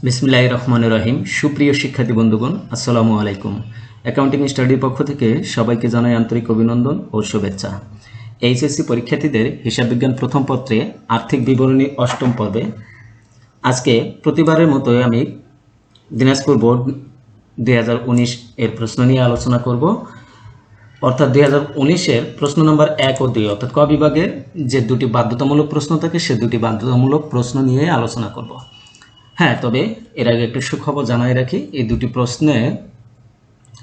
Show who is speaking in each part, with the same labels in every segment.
Speaker 1: বিসমিল্লাহির রহমানির রহিম। সুপ্রিয় শিক্ষার্থী বন্ধুগণ, আসসালামু আলাইকুম। অ্যাকাউন্টিং স্টাডির পক্ষ থেকে সবাইকে জানাই আন্তরিক অভিনন্দন ও শুভেচ্ছা। এইচএসসি পরীক্ষার্থীদের হিসাব বিজ্ঞান প্রথম পত্রে আর্থিক বিবরণী অষ্টম পর্বে আজকে প্রতিবারের মতোই আমি দিনাজপুর বোর্ড 2019 এর প্রশ্ন নিয়ে আলোচনা করব। অর্থাৎ 2019-এর প্রশ্ন নম্বর 1 ও 2 অর্থাৎ ক বিভাগের যে দুটি বাধ্যতামূলক প্রশ্ন থাকে সে দুটি বাধ্যতামূলক প্রশ্ন নিয়ে আলোচনা করব। হ্যাঁ, তবে এর আগে একটু সুখবর জানাই রাখি, এই দুটি প্রশ্নে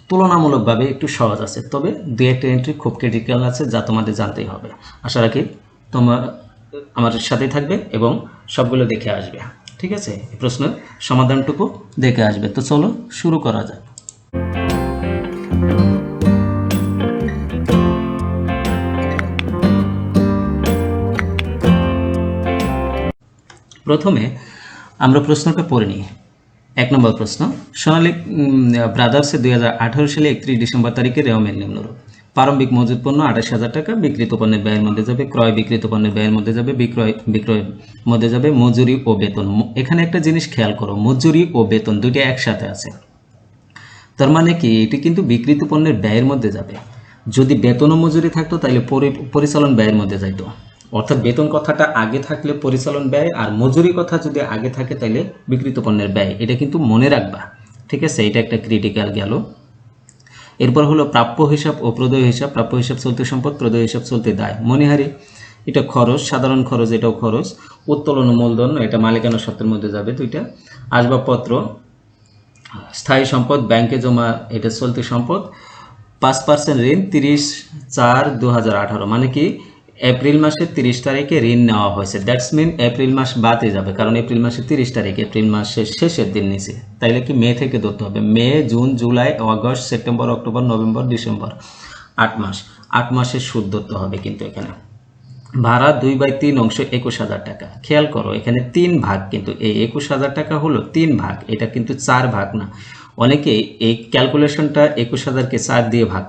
Speaker 1: তুলনামূলকভাবে একটু সহজ আছে, তবে দু একটা এন্ট্রি খুব ক্রিটিক্যাল আছে যা তোমাদের জানতেই হবে। আশা রাখি তোমরা আমার সাথেই থাকবে এবং সবগুলো দেখে আসবে। ঠিক আছে, এই প্রশ্নের সমাধানটুকু দেখে আসবে। তো চলো শুরু করা যাক। প্রথমে আমরা প্রশ্নটা পড়ে নিই। 1 নম্বর প্রশ্ন, সোনালী ব্রাদার্সে 2018 সালে 31 ডিসেম্বর তারিখে রেওয়ামের নিম্নরূপ: প্রারম্ভিক মজুত পণ্য 28,000 টাকা, বিক্রিত পণ্যের ব্যয়ের মধ্যে যাবে ক্রয়, বিক্রিত পণ্যের ব্যয়ের মধ্যে যাবে বিক্রয়ের মধ্যে যাবে মজুরি ও বেতন। এখানে একটা জিনিস খেয়াল করো, মজুরি ও বেতন দুইটা একসাথে আছে, তার মানে কি এটি কিন্তু বিক্রিত পণ্যের ব্যয়ের মধ্যে যাবে। যদি বেতন ও মজুরি থাকতো তাহলে পরিচালন ব্যয়ের মধ্যে যাইতো, অর্থাৎ বেতন কথাটা আগে থাকলে পরিচালন ব্যয়, আর মজুরি কথা যদি আগে থাকে তাহলে বিক্রিত পণ্যের ব্যয়। এটা কিন্তু মনে রাখবা, ঠিক আছে? এটা একটা ক্রিটিক্যাল গেল। এরপর হলো প্রাপ্য হিসাব ও প্রদেয় হিসাব। প্রাপ্য হিসাব চলতি সম্পদ, প্রদেয় হিসাব চলতি দায়। মনিহারি এটা খরচ, সাধারণ খরচ এটাও খরচ। উত্তোলন ও মূলধন এটা মালিকানা সত্ত্বের মধ্যে যাবে দুইটা। আসবাবপত্র, স্থায়ী সম্পদ, ব্যাংকে জমা এটা চলতি সম্পদ। 5% ঋণ 30/4/2018, মানে কি এপ্রিল মাসের 30 তারিখে ঋণ নেওয়া হয়েছে। দ্যাটস মিন এপ্রিল মাস বাদে যাবে, কারণ এপ্রিল মাসের 30 তারিখ এপ্রিল মাসের শেষের দিন নিচে, তাইলে কি মে থেকে ধরতে হবে। May, June, July, August, September, October, November, December, 8 মাস। 8 মাসের সুদ ধরতে হবে কিন্তু এখানে। ভাড়া 2/3 অংশ 21,000 টাকা। খেয়াল করো এখানে 3 ভাগ, কিন্তু এই 21,000 টাকা হলো 3 ভাগ, এটা কিন্তু 4 ভাগ না। অনেকে এই ক্যালকুলেশনটা 21,000-কে 4 দিয়ে ভাগ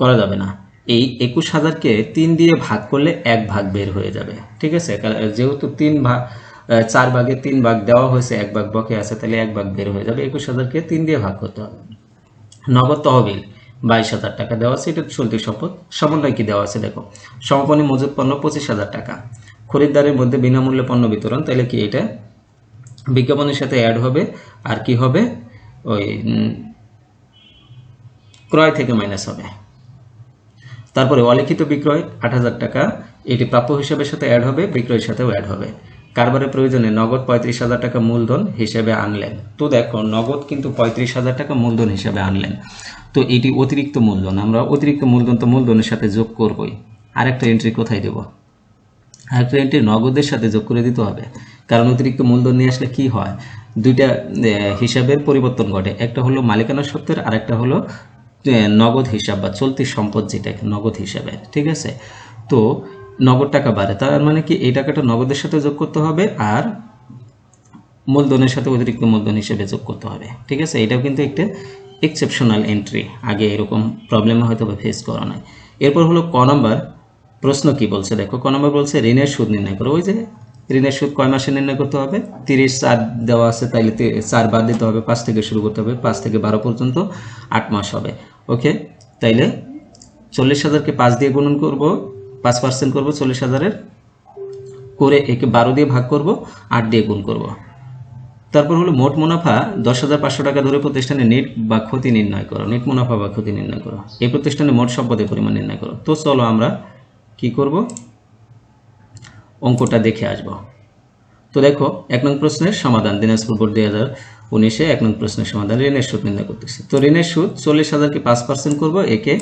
Speaker 1: করা যাবে না। এই 21,000-কে 3 দিয়ে ভাগ করলে 1 ভাগ বের হয়ে যাবে, ঠিক আছে? যেহেতু 4 ভাগে 3 ভাগ দেওয়া হয়েছে, 1 ভাগ বকে আছে, তাহলে 1 ভাগ বের হয়ে যাবে। 21,000-কে 3 দিয়ে ভাগ করতে হবে। নগদ তহবিল 22,000 টাকা দেওয়া আছে, এটা চলতি সম্পদ। সমন্বয় কি দেওয়া আছে দেখো, সমাপনী মজুত পণ্য 25,000 টাকা। খরিদ্দারের মধ্যে বিনামূল্যে পণ্য বিতরণ, তাহলে কি এটা বিজ্ঞাপনের সাথে অ্যাড হবে, আর কি হবে ওই ক্রয় থেকে মাইনাস হবে। তারপরে অলিখিত বিক্রয় 8,000 টাকা, এটি প্রাপ্য হিসাবের সাথে অ্যাড হবে, বিক্রয়ের সাথেও অ্যাড হবে। কারবারের প্রয়োজনে নগদ 35,000 টাকা মূলধন হিসেবে আনলেন। তো দেখো নগদ কিন্তু 35,000 টাকা মূলধন হিসেবে আনলেন, তো এটি অতিরিক্ত মূলধন। আমরা অতিরিক্ত মূলধন তো মূলধনের সাথে যোগ করবই। আরেকটা এন্ট্রি কোথায় দেব? আরেকটা এন্ট্রি নগদের সাথে যোগ করে দিতে হবে, কারণ অতিরিক্ত মূলধন নিয়ে আসলে কি হয়, দুইটা হিসাবের পরিবর্তন ঘটে। একটা হলো মালিকানা সত্ত্বের, আর একটা হলো নগদ হিসাব বা চলতি সম্পদ, যেটা নগদ হিসাবে, ঠিক আছে? তো নগদ টাকা বাড়ে, তার মানে কি এই টাকাটা নগদের সাথে যোগ করতে হবে আর মূলধনের সাথে অতিরিক্ত মূলধন হিসেবে যোগ করতে হবে, ঠিক আছে? এটাও কিন্তু একটা এক্সেপশনাল এন্ট্রি, আগে এরকম প্রবলেম হয়তো ফেস করা নাই। এরপর হলো ক নম্বর প্রশ্ন কি বলছে দেখো। ক নম্বর বলছে ঋণের সুদ নির্ণয় করো। ওই যে ঋণের সুদ কয় মাসে নির্ণয় করতে হবে? 30/4 দেওয়া আছে, তাইলে 4 বাদ দিতে হবে, 5 থেকে শুরু করতে হবে, 5 থেকে 12 পর্যন্ত 8 মাস হবে। ওকে, তাইলে 40,000-কে 5 দিয়ে গুণন করব, 5% করব 40,000-এর, করে একে 12 দিয়ে ভাগ করব, 8 দিয়ে গুণ করব। তারপর হলো মোট মুনাফা 10,500 টাকা ধরে প্রতিষ্ঠানে নেট বা ক্ষতি নির্ণয় করো। নেট মুনাফা বা ক্ষতি নির্ণয় করো। এই প্রতিষ্ঠানে মোট সম্পদের পরিমাণ নির্ণয় করো। তো চলো আমরা কি করব, অঙ্কটা দেখে আসব। তো দেখো 1 নং প্রশ্নের সমাধান, দিনাজপুর বোর্ড 2019-এ 1 নং প্রশ্নের সমাধান। ঋণের সুদ নির্ণয় করতেছি। তো ঋণের সুদ 40,000-কে 5% করব, একে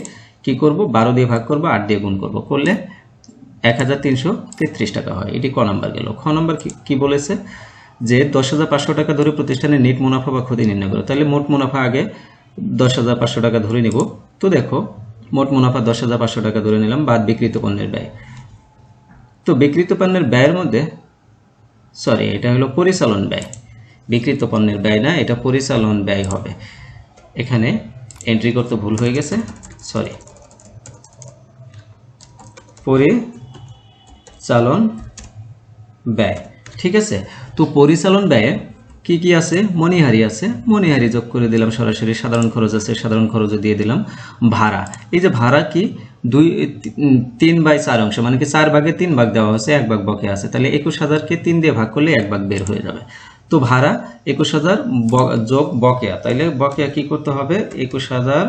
Speaker 1: কি করব 12 দিয়ে ভাগ করব, 8 দিয়ে গুণ করব, করলে 1,333 টাকা হয়। এটি ক নাম্বার গেল। খ নাম্বার কি বলেছে যে 10,500 টাকা ধরে প্রতিষ্ঠানে নেট মুনাফা বা ক্ষতি নির্ণয় করো। তাহলে মোট মুনাফা আগে 10,500 টাকা ধরে নিব। তো দেখো মোট মুনাফা 10,500 টাকা ধরে নিলাম, বাদ বিক্রিত পণ্যের ব্যয়। তো বিক্রিত পণ্যের ব্যয়ের মধ্যে, সরি এটা হলো পরিচালন ব্যয়, বিক্রিত পণ্যের ব্যয় না, এটা পরিচালন ব্যয় হবে। এখানে এন্ট্রি করতে ভুল হয়ে গেছে, সরি, পরিচালন ব্যয়, ঠিক আছে? তো পরিচালন ব্যয়ে কি কি আছে? মণিহারি আছে, মণিহারি যোগ করে দিলাম সরাসরি। সাধারণ খরচ আছে, সাধারণ খরচও দিয়ে দিলাম। ভাড়া, এই যে ভাড়া কি 3/4 অংশ, মানে কি 4 ভাগে 3 ভাগ দেওয়া হয়েছে, 1 ভাগ বকেয়া আছে। তাহলে 21,000-কে 3 দিয়ে ভাগ করলে 1 ভাগ বের হয়ে যাবে। তো ভাড়া 21,000 যোগ বকেয়া, তাইলে বকেয়া কি করতে হবে? 21,000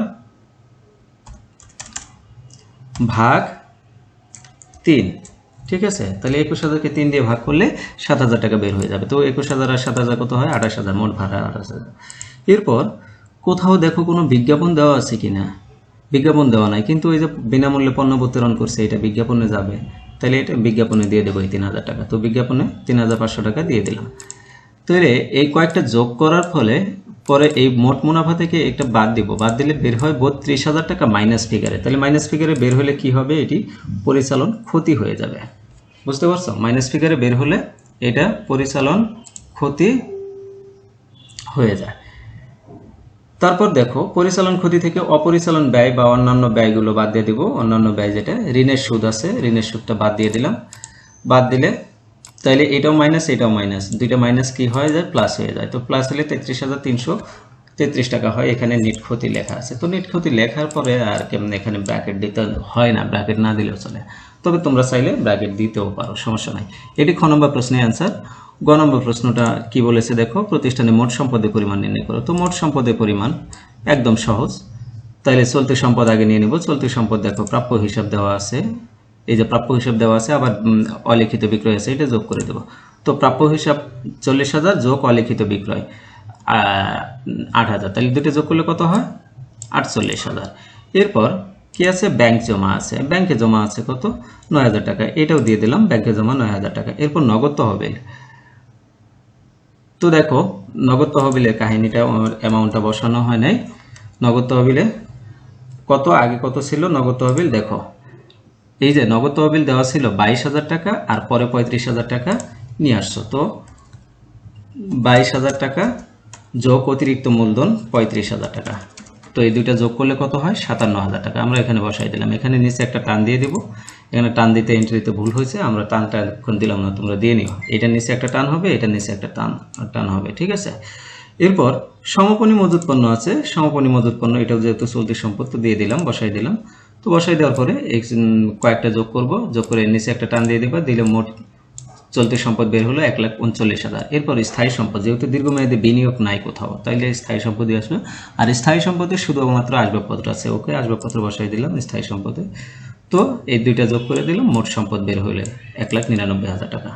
Speaker 1: ভাগ 3, ঠিক আছে? তাহলে 21,000-কে 3 দিয়ে ভাগ করলে 7,000 টাকা বের হয়ে যাবে। তো 21,000 আর 7,000 কত হয়? 28,000, মোট ভাড়া 28,000। এরপর কোথাও দেখো কোনো বিজ্ঞাপন দেওয়া আছে কিনা? বিজ্ঞাপন দেওয়া নাই, কিন্তু এই যে বিনামূল্যে পণ্য বিতরণ করছে, এটা বিজ্ঞাপনে যাবে। তাহলে এটা বিজ্ঞাপনে দিয়ে দেবো এই 3,000 টাকা। তো বিজ্ঞাপনে 3,500 টাকা দিয়ে দিলাম। তাহলে এই কয়েকটা যোগ করার ফলে পরে এই মোট মুনাফা থেকে একটা বাদ দিব, বাদ দিলে বের হয় 32,000 টাকা মাইনাস ফিগারে। তাহলে মাইনাস ফিগারে বের হলে কি হবে? এটি পরিচালন ক্ষতি হয়ে যাবে। বুঝতে পারছো? মাইনাস ফিগারে বের হলে এটা পরিচালন ক্ষতি হয়ে যায়। তারপর দেখো পরিচালন ক্ষতি থেকে অপরিচালন ব্যয় বা অন্যান্য ব্যয়গুলো বাদ দিয়ে দিব। অন্যান্য ব্যয় যেটা ঋণের সুদ আছে, ঋণের সুদটা বাদ দিয়ে দিলাম। বাদ দিলে তাইলে এটাও মাইনাস, এটাও মাইনাস, দুইটা মাইনাস কি হয়ে যায়? প্লাস হয়ে যায়। তো প্লাস হলে 33,333 টাকা হয়। এখানে নেট ক্ষতি লেখা আছে। তো নেট ক্ষতি লেখার পরে আর কেমন এখানে ব্র্যাকেট দিতে হয় না, ব্র্যাকেট না দিলেও চলে, তবে তোমরা চাইলে ব্র্যাকেট দিতেও পারো, সমস্যা নাই। এটি খ নম্বর প্রশ্নের অ্যান্সার। গ নম্বর প্রশ্নটা কি বলেছে দেখো, প্রতিষ্ঠানে মোট সম্পদের পরিমাণ নির্ণয় করো। তো মোট সম্পদের পরিমাণ একদম সহজ। তাইলে চলতি সম্পদ আগে নিয়ে নেব। চলতি সম্পদ দেখো প্রাপ্য হিসাব দেওয়া আছে, এই যে প্রাপ্য হিসাব দেওয়া আছে, আবার অলিখিত বিক্রয় আছে, এটা যোগ করে দেব। তো প্রাপ্য হিসাব 40,000 যোগ অলিখিত বিক্রয় 8,000, তাহলে দুটো যোগ করলে কত হয়? 48,000। এরপর কি আছে? ব্যাংক জমা আছে। ব্যাংকে জমা আছে কত? 9,000 টাকা, এটাও দিয়ে দিলাম, ব্যাংকে জমা 9,000 টাকা। এরপর নগদ তহবিল। তো দেখো নগদ তহবিলের কাহিনীটা, অ্যামাউন্টটা বসানো হয় নাই। নগদ তহবিলে কত, আগে কত ছিল নগদ তহবিল? দেখো এই যে নগদ তহবিল দেওয়া ছিল 22,000 টাকা, আর পরে 35,000 টাকা নিয়ে আসছো। তো 22,000 টাকা যোগ অতিরিক্ত মূলধন 35,000 টাকা। তো এই দুইটা যোগ করলে কত হয়? 57,000 টাকা। আমরা এখানে বসাই দিলাম। এখানে নিচে একটা টান দিয়ে দিব। এখানে টান দিতে এন্ট্রিতে ভুল হয়েছে, আমরা টানটা এখন দিলাম না, তোমরা দিয়ে নিও। এটা নিচে একটা টান হবে, এটা নিচে একটা টান হবে, ঠিক আছে? এরপর সমাপনী মজুত পণ্য আছে। সমাপনী মজুত পণ্য, এটাও যেহেতু চলতি সম্পদ, তো দিয়ে দিলাম, বসাই দিলাম। তো বসাই দেওয়ার পরে কয়েকটা যোগ করব, যোগ করে নিচে একটা টান দিয়ে দেবা, দিলে মোট চলতি সম্পদ বের হলো 1,39,000। এরপর স্থায়ী সম্পদ, যেহেতু দীর্ঘমেয়াদী বিনিয়োগ নাই কোথাও, তাইলে স্থায়ী সম্পদই আসবে। আর স্থায়ী সম্পদে শুধুমাত্র আসবাবপত্র আছে, ওকে আসবাবপত্র বসাই দিলাম স্থায়ী সম্পদে। তো এই দুইটা যোগ করে দিলাম, মোট সম্পদ বের হলে 1,99,000 টাকা।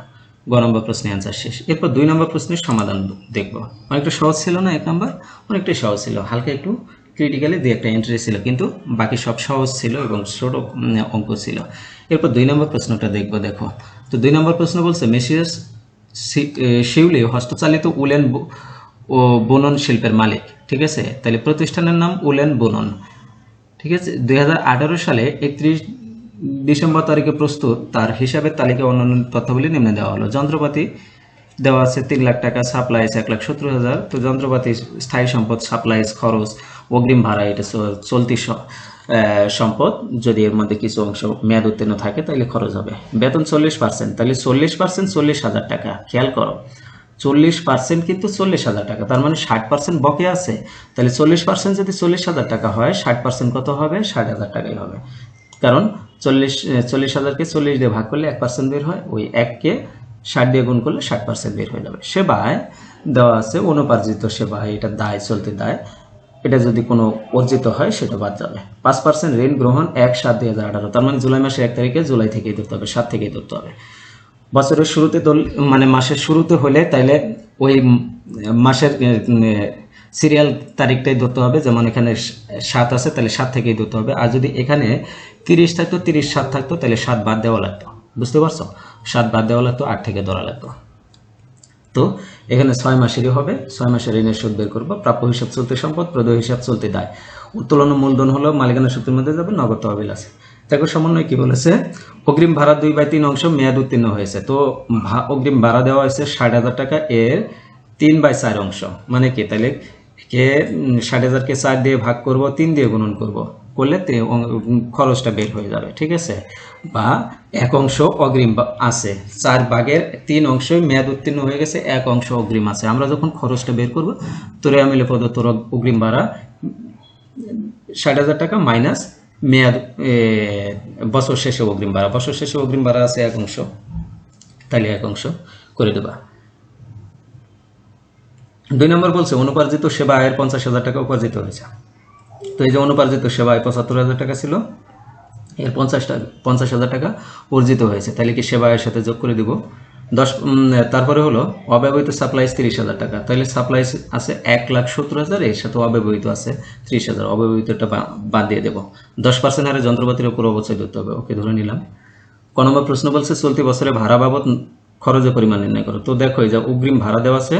Speaker 1: গ নম্বর প্রশ্নের অ্যান্সার শেষ। এরপর 2 নম্বর প্রশ্নের সমাধান দেখব। অনেকটা সহজ ছিল না? 1 নম্বর অনেকটাই সহজ ছিল, হালকা একটু ক্রিটিক্যালি দিয়ে একটা এন্ট্রি ছিল, কিন্তু বাকি সব সহজ ছিল এবং ছোট অঙ্ক ছিল। এরপর 2 নম্বর প্রশ্নটা দেখব। দেখো তো 2 নম্বর প্রশ্ন বলছে, মেসিয়ার্স শিউলি হস্তচালিত উলেন ও বুনন শিল্পের মালিক, ঠিক আছে? তাহলে প্রতিষ্ঠানের নাম উলেন বুনন, ঠিক আছে? 2018 সালে 31 ডিসেম্বর তারিখে প্রস্তুত তার হিসাবের তালিকা অন্যান্য তথ্যাবলী নিম্নে দেওয়া হলো। যন্ত্রপাতি দেওয়া আছে 3 লাখ টাকা, সাপ্লাইজ 1,70,000। তো যন্ত্রপাতি, স্থায়ী সম্পদ, সাপ্লাইজ, খরচ, অগ্রিম ভাড়া, এটা চলতি সম্পদ। যদি এর মধ্যে কিছু অংশ মেয়াদ উত্তীর্ণ থাকে তাহলে খরচ হবে। বেতন 40%, তাহলে 40% 40,000 টাকা। খেয়াল করো 40% কিন্তু 40,000 টাকা, তার মানে 60% বকে আছে। তাহলে 40% যদি 40,000 টাকা হয়, 60% কত হবে? 60,000 টাকাই হবে। কারণ 40,000-কে 40 দিয়ে ভাগ করলে 1% বের হয়, ওই 1-কে 60 দিয়ে গুণ করলে 60% বের হয়ে যাবে। সেবায় দেওয়া আছে অনুপার্জিত সেবা, এটা দায়, চলতি দায়। এটা যদি কোনো অর্জিত হয় সেটা বাদ যাবে। 5% ঋণ গ্রহণ 1/7/2018, তার মানে জুলাই মাসের 1 তারিখে জুলাই থেকেই ধরতে হবে, 7 থেকেই ধরতে হবে। বছরের শুরুতে মানে মাসের শুরুতে হলে তাইলে ওই মাসের সিরিয়াল তারিখটাই ধরতে হবে। যেমন এখানে 7 আছে, তাহলে 7 থেকেই ধরতে হবে। আর যদি এখানে 30 থাকতো, 30/7 থাকতো, তাহলে 7 বাদ দেওয়া লাগতো। বুঝতে পারছো? 7 বাদ দেওয়া লাগতো, 8 থেকে ধরা লাগতো। তো এখানে 6 মাসেরই হবে। 6 মাসের ঋণের সুদ বের করবো। প্রাপ্য হিসাব চলতি সম্পদ, প্রদেয় হিসাব চলতি দায়। উত্তোলন মূলধন হলো মালিকানা সূত্রের মধ্যে যাবে, নগদ তহবিল আছে। দেখো সমন্বয় কি বলেছে, অগ্রিম ভাড়া 2/3 অংশ মেয়াদ উত্তীর্ণ হয়েছে। তো অগ্রিম ভাড়া দেওয়া হয়েছে 60,000 টাকা, এর 3/4 অংশ। মানে কি? তাহলে কে 60,000-কে 4 দিয়ে ভাগ করব, 3 দিয়ে গুণন করব, করলে খরচটা বের হয়ে যাবে, ঠিক আছে। বা এক অংশ অগ্রিম আছে, 4 ভাগের 3 অংশই মেয়াদ উত্তীর্ণ হয়ে গেছে, এক অংশ অগ্রিম আছে। আমরা যখন খরচটা বের করব তোরে আমিলে প্রদত্ত অগ্রিম ভাড়া 60,000 টাকা মাইনাস মেয়াদ বছর শেষে অগ্রিম ভাড়া, বছর শেষে অগ্রিম ভাড়া আছে এক অংশ, তাহলে এক অংশ করে দেবা। 2 নম্বর বলছে অনুপার্জিত সেবা আয়ের 50,000 টাকা উপার্জিত হয়েছে। তো এই যে অনুপার্জিত সেবা আয় 75,000 টাকা ছিল, এর 50,000 টাকা অর্জিত হয়েছে, তাহলে কি সেবা আয়ের সাথে যোগ করে দিব 10। তারপরে হলো অব্যবহৃত সাপ্লাইস 30,000 টাকা, তাহলে সাপ্লাইস আছে 1,70,000, এর সাথে অব্যবহৃত আছে 30,000, অব্যবহৃতটা বাদ দিয়ে দেবো। 10% হারে যন্ত্রপাতির উপর অবচয় দিতে হবে, ওকে ধরে নিলাম। ক নম্বর প্রশ্ন বলছে চলতি বছরে ভাড়া বাবদ খরচের পরিমাণ নির্ণয় করো। তো দেখো এই যে অগ্রিম ভাড়া দেওয়া আছে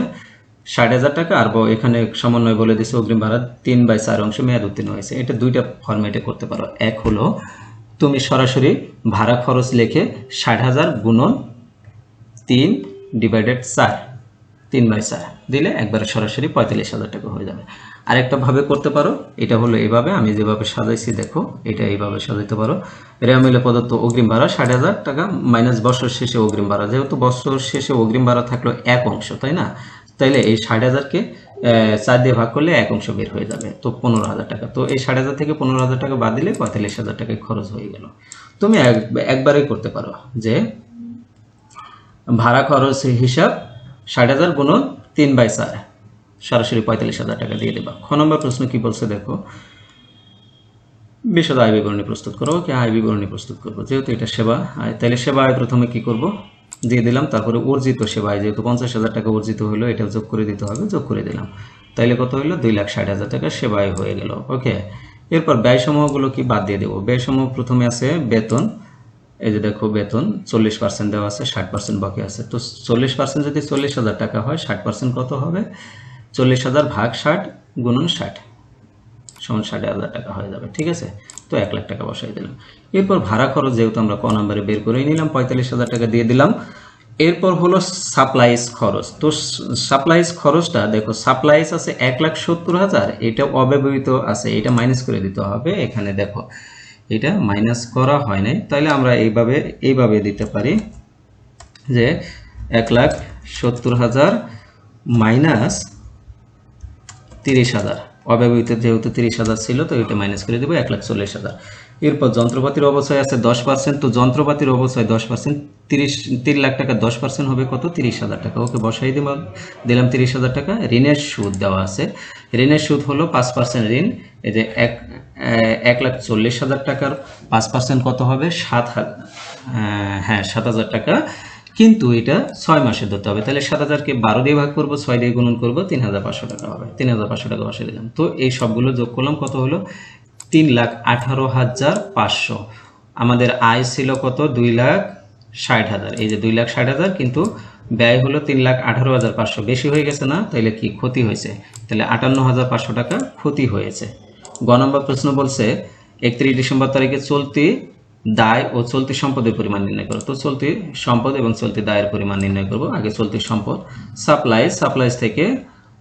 Speaker 1: 60,000 টাকা, আর এখানে সমন্বয় বলে দিচ্ছে অগ্রিম ভাড়া 3/4 অংশ মেয়াদ উত্তীর্ণ হয়েছে। এটা দুইটা ফরম্যাটে করতে পারো। এক হলো তুমি সরাসরি ভাড়া খরচ লিখে 60,000 গুণন 3 ডিভাইডেড 4, 3/4 দিলে একবারে সরাসরি 45,000 টাকা হয়ে যাবে। আরেকটা ভাবে করতে পারো, এটা হলো এইভাবে আমি যেভাবে সাজাইছি দেখো, এটা এইভাবে সাজাইতে পারো। রেওয়া মিলে প্রদত্ত অগ্রিম ভাড়া 60,000 টাকা মাইনাস বছর শেষে অগ্রিম ভাড়া, যেহেতু বছর শেষে অগ্রিম ভাড়া থাকলো এক অংশ, তাই না, তাইলে এই 60,000কে 4 দিয়ে ভাগ করলে এক অংশ বের হয়ে যাবে, তো 15,000 টাকা। তো এই 60,000 থেকে 15,000 টাকা বাদ দিলে 45,000 টাকায় খরচ হয়ে গেল। তুমি একবারেই করতে পারো যে ভাড়া খরচ হিসাব 60,000 গুণন 3/4, সরাসরি 45,000 টাকা দিয়ে দেবা। খ নম্বর প্রশ্ন কি বলছে দেখো, বিশদ আয় বিবরণী প্রস্তুত করো। ওকে, আয় বিবরণী প্রস্তুত করবো, যেহেতু এটা সেবা আয়, তাহলে সেবা আয় প্রথমে কি করব দিয়ে দিলাম, তারপরে অর্জিত সেবা আয় যেহেতু 50,000 টাকা অর্জিত হলো, এটা যোগ করে দিতে হবে, যোগ করে দিলাম, তাইলে কত হইলো 2,60,000 টাকা সেবা আয় হয়ে গেল। ওকে, এরপর ব্যয়সমূহগুলো কি বাদ দিয়ে দেবো। ব্যয়সমূহ প্রথমে আছে বেতন, এই যে দেখো বেতন 40% দেওয়া আছে, 60% বাকি আছে। তো 40% যদি 40,000 টাকা হয়, 60% কত হবে, 40,000 ভাগ 60 গুণন 60 সমান 60,000 টাকা হয়ে যাবে, ঠিক আছে। তো 1,00,000 টাকা বসাই দিলাম। এরপর ভাড়া খরচ যেহেতু আমরা ক নম্বরে বের করে নিলাম, 45,000 টাকা দিয়ে দিলাম। এরপর হলো সাপ্লাইস খরচ। তো সাপ্লাইস খরচটা দেখো, সাপ্লাইস আছে 1,70,000, এটা অব্যবহৃত আছে, এটা মাইনাস করে দিতে হবে। এখানে দেখো এটা মাইনাস করা হয় নাই, তাহলে আমরা এইভাবে দিতে পারি যে 1,70,000 মাইনাস 30,000, অব্যবহৃত যেহেতু 30,000 ছিল, তো এটা মাইনাস করে দেবো 1,40,000। এরপর যন্ত্রপাতির অবচয় আছে 10%, তো যন্ত্রপাতির অবচয় 10%, 3 লাখ টাকা 10% হবে কত, 30,000 টাকা। ওকে, বসাই দিলাম 30,000 টাকা। ঋণের সুদ দেওয়া আছে, ঋণের সুদ হলো 5% ঋণ, এই যে 1,40,000 টাকার 5% কত হবে, 7,000 টাকা, কিন্তু এটা 6 মাসে ধরতে হবে, তাহলে 7,000কে 12 দিয়ে ভাগ করবো, 6 দিয়ে গুণন করবো, 3,500 টাকা হবে। 3,500 টাকা বসে দিলাম। তো এই সবগুলো যোগ করলাম, কত হলো 3,18,500। আমাদের আয় ছিল কত, 2,60,000, এই যে 2,60,000, কিন্তু ব্যয় হলো 3,18,500, বেশি হয়ে গেছে না, তাহলে কি ক্ষতি হয়েছে, তাহলে 58,500 টাকা ক্ষতি হয়েছে। গ নম্বর প্রশ্ন বলছে 31 ডিসেম্বর তারিখে চলতি দায় ও চলতি সম্পদের পরিমাণ নির্ণয় করো। তো চলতি সম্পদ এবং চলতি দায়ের পরিমাণ নির্ণয় করব। আগে চলতি সম্পদ সাপ্লাইস থেকে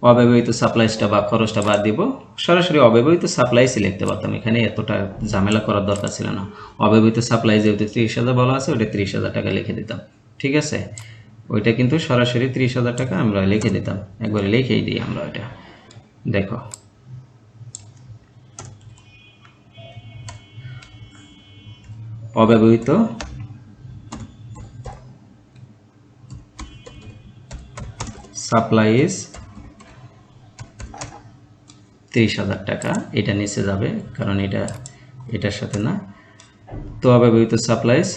Speaker 1: অব্যবহৃত সাপ্লাইসটা বা খরচটা বাদ দিব, সরাসরি অব্যবহৃত সাপ্লাইসই লিখতে পারতাম, এখানে এতটা ঝামেলা করার দরকার ছিল না। অব্যবহৃত সাপ্লাই যেহেতু 30,000 বলা আছে, ওটা 30,000 টাকা লিখে দিতাম, ঠিক আছে। ওইটা কিন্তু সরাসরি 30,000 টাকা আমরা লিখে দিতাম, একবারে লিখেই দিই আমরা ওইটা। দেখো অব্যবহৃত সাপ্লাইস 30,000 টাকা, এটা নিচে যাবে কারণ এটার সাথে না। তো অব্যবহৃত সাপ্লাইস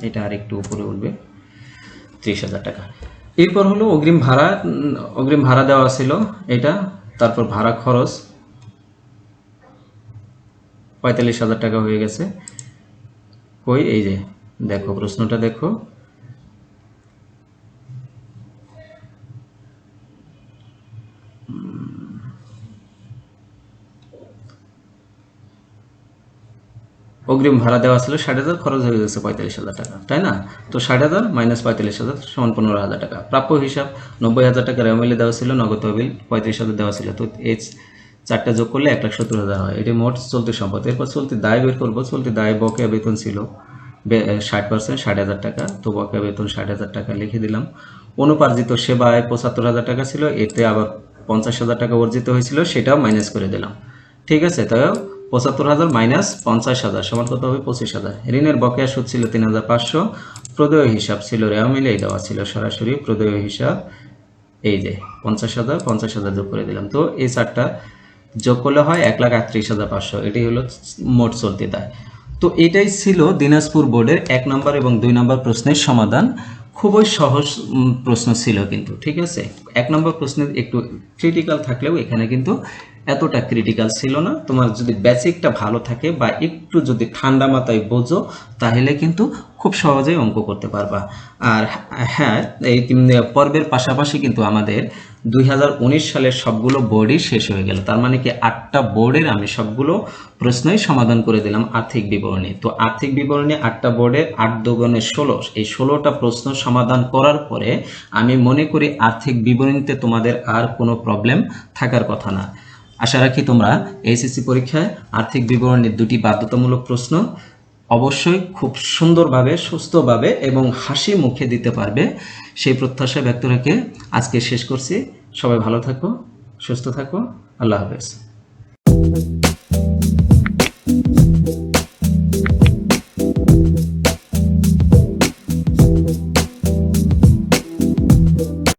Speaker 1: এটা আর একটু উপরে উঠবে, 30,000 টাকা। এরপর হলো অগ্রিম ভাড়া দেওয়া ছিল এটা, তারপর ভাড়া খরচ 45,000 টাকা হয়ে গেছে। কই, এই যে দেখো প্রশ্নটা দেখো, অগ্রিম ভাড়া দেওয়া ছিল 60,000, খরচ হয়ে গেছে 45,000 টাকা, তাই না? তো 60,000 মাইনাস 45,000 সমান 15,000 টাকা। প্রাপ্য হিসাব 90,000 টাকা রেওয়ামিলে দেওয়া ছিল, নগদ তহবিল 35,000 দেওয়া ছিল। তো এই চারটা যোগ করলে 1,70,000 হয়। এটি মোট চলতি সম্পদ। এরপর চলতি দায় বের করবো। চলতি দায় বকেয়া বেতন ছিল 60%, 60,000 টাকা। তো বকেয়া বেতন 60,000 টাকা লিখে দিলাম। অনুপার্জিত সেবায় 75,000 টাকা ছিল, এতে আবার 50,000 টাকা অর্জিত হয়েছিল, সেটাও মাইনাস করে দিলাম। ঠিক আছে, তাই 75,000 মাইনাস 50,000 সমান কত হবে? 25,000। ঋণের বকেয়া সুদ ছিল 3,500। প্রদেয় হিসাব ছিল রেওয়ামিলেই দেওয়া ছিল, সরাসরি প্রদেয় হিসাব এই যে 50,000, 50,000 যোগ করে দিলাম। তো এই চারটা যোগ করলে হয় 1,38,500। এটি হলো মোট চলতি দায়। তো এটাই ছিল দিনাজপুর বোর্ডের 1 নম্বর এবং 2 নম্বর প্রশ্নের সমাধান। খুবই সহজ প্রশ্ন ছিল কিন্তু, ঠিক আছে। 1 নম্বর প্রশ্নের একটু ক্রিটিক্যাল থাকলেও এখানে কিন্তু এতটা ক্রিটিক্যাল ছিল না। তোমার যদি বেসিকটা ভালো থাকে বা একটু যদি ঠান্ডা মাথায় বোঝো, তাহলে কিন্তু খুব সহজেই অঙ্ক করতে পারবা। আর হ্যাঁ, এই পর্বের পাশাপাশি কিন্তু আমাদের 2019 সালের সবগুলো বোর্ডই শেষ হয়ে গেল। তার মানে কি 8টা বোর্ডের আমি সবগুলো প্রশ্নই সমাধান করে দিলাম আর্থিক বিবরণী। তো আর্থিক বিবরণী 8টা বোর্ডের 8 দুগুণে 16, এই 16টা প্রশ্ন সমাধান করার পরে আমি মনে করি আর্থিক বিবরণীতে তোমাদের আর কোনো প্রবলেম থাকার কথা না। আশা রাখি তোমরা এইচএসসি পরীক্ষায় আর্থিক বিবরণীর 2টি বাধ্যতামূলক প্রশ্ন অবশ্যই খুব সুন্দরভাবে, সুস্থভাবে এবং হাসি মুখে দিতে পারবে, সেই প্রত্যাশা ব্যক্ত রেখে আজকে শেষ করছি। সবাই ভালো থাকো, সুস্থ থাকো, আল্লাহ হাফেজ।